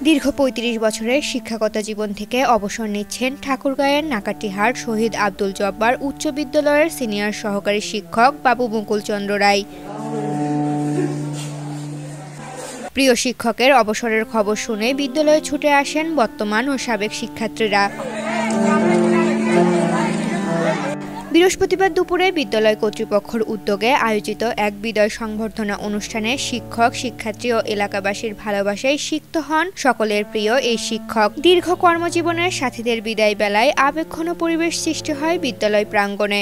দীর্ঘ ৩৫ বছরের শিক্ষকতা জীবন থেকে অবসর নিচ্ছেন ঠাকুরগাঁয়ের নাকাটিহাট শহীদ আব্দুল জব্বার উচ্চ বিদ্যালয়ের সিনিয়র সহকারী শিক্ষক বাবু মুকুল চন্দ্র রায়। প্রিয় শিক্ষকের অবসরের খবর শুনে বিদ্যালয়ে ছুটে আসেন বর্তমান ও সাবেক শিক্ষার্থীরা। বৃহস্পতিবার দুপুরে বিদ্যালয় কর্তৃপক্ষের উদ্যোগে আয়োজিত এক বিদায় সংবর্ধনা অনুষ্ঠানে শিক্ষক, শিক্ষার্থী ও এলাকাবাসীর ভালোবাসায় সিক্ত হন সকলের প্রিয় এই শিক্ষক। দীর্ঘ কর্মজীবনের সাথীদের বিদায় বেলায় আবেগঘন পরিবেশ সৃষ্টি হয় বিদ্যালয় প্রাঙ্গণে।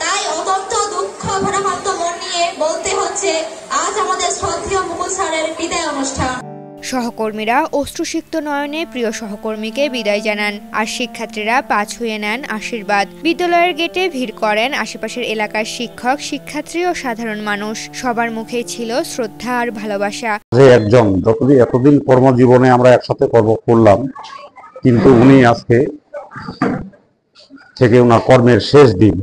তাই অত্যন্ত দুঃখ ভারাক্রান্ত মন নিয়ে বলতে হচ্ছে আজ আমাদের শ্রদ্ধেয় মুকুল স্যারের বিদায় অনুষ্ঠান। সহকর্মীরা অশ্রুসিক্ত নয়নে প্রিয় সহকর্মীকে বিদায় জানান, আর শিক্ষার্থীরা পা ছুঁয়ে নেন আশীর্বাদ। বিদ্যালয়ের গেটে ভিড় করেন আশেপাশের এলাকার শিক্ষক, শিক্ষার্থী ও সাধারণ মানুষ। সবার মুখেই ছিল শ্রদ্ধা আর ভালোবাসা। একজন এতদিন কর্মজীবনে আমরা একসাথে কর্ম করলাম, কিন্তু উনি আজকে থেকে ওনার কর্মের শেষ দিন।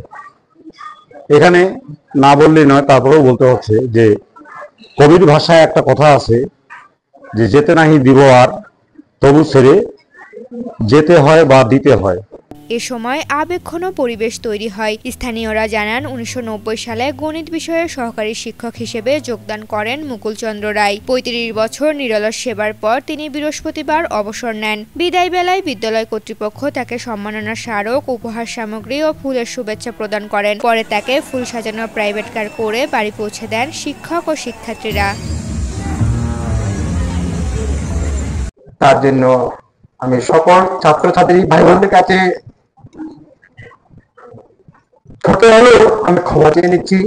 এখানে না বললেই নয়, তারপরেও বলতে হচ্ছে যে কবির ভাষায় একটা কথা আছে যে যেতে নাহি দিব আর তবু ছেড়ে যেতে হয় বা দিতে হয়। এ সময় আবেগঘন পরিবেশ তৈরি হয়। স্থানীয়রা জানান 1990 সালে গণিত বিষয়ে সহকারী শিক্ষক হিসেবে যোগদান করেন মুকুল চন্দ্র রায়। ৩৫ বছর নিরলস সেবার পর তিনি বৃহস্পতিবার অবসর নেন। বিদায় বেলায় বিদ্যালয় কর্তৃপক্ষ তাকে সম্মাননা স্মারক, উপহার সামগ্রী ও ফুলের শুভেচ্ছা প্রদান করেন। পরে তাকে ফুল সাজানো প্রাইভেট কার করে বাড়ি পৌঁছে দেন শিক্ষক ও শিক্ষার্থীরা। তার জন্য আমি সকল ছাত্রছাত্রী ভাই বোনদের কাছে ছোট হলেও আমি ক্ষমা চেয়ে নিচ্ছি।